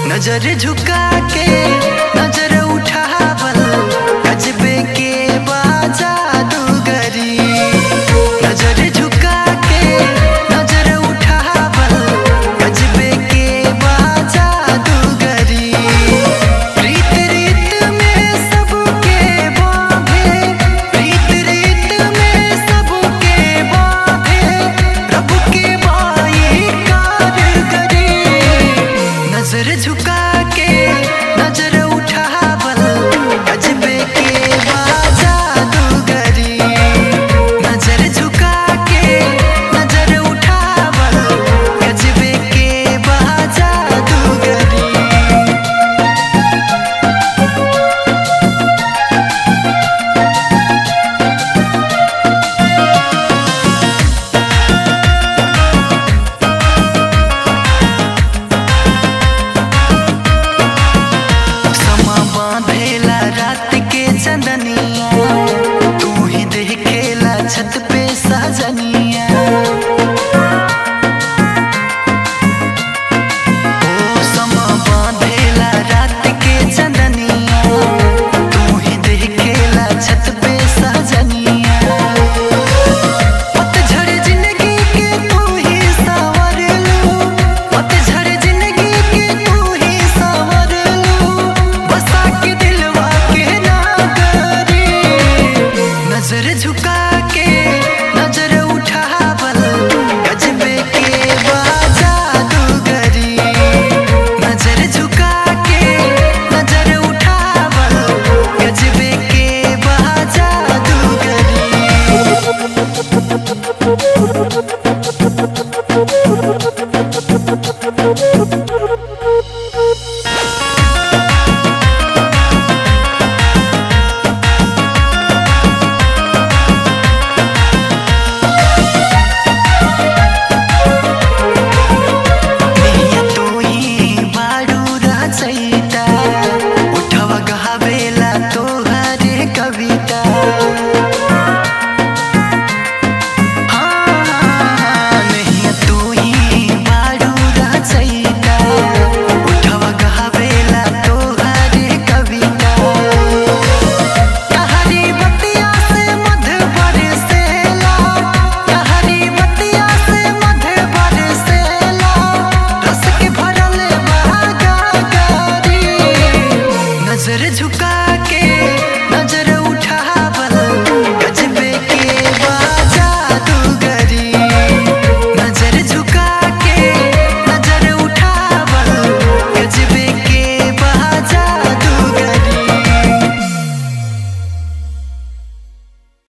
नजर झुका के नजर उठावल गजबे के बाजा दुगरी। नजर झुका के नजर उठावल गजबे के बाजा दुगरी। रीत रीत में सबके बांधे, रीत रीत में सबके बांधे, रब के बाई कारगरी। नजर झुका के नजर उठावल गजबे के बाजा दुगरी। नजर झुका के नजर उठावल गजबे के बाजा दुगरी। बांधेला रात के चंदनिया, तू ही देखेला छत पे सजनिया। ओ समा बांधेला रात के चंदनिया, तू ही देखेला छत पे सजनिया। पतझड़ जिंदगी के तू ही संवर लू, पतझड़ जिंदगी के तू ही संवर लू। बसा के दिलवा के नागरी। नजर झुका के नजर उठावल गजबे के बाजा दुगरी। नजर झुका के नजर उठावल गजबे के बाजा दुगरी। उठवा गहावेला तोहरे कविता।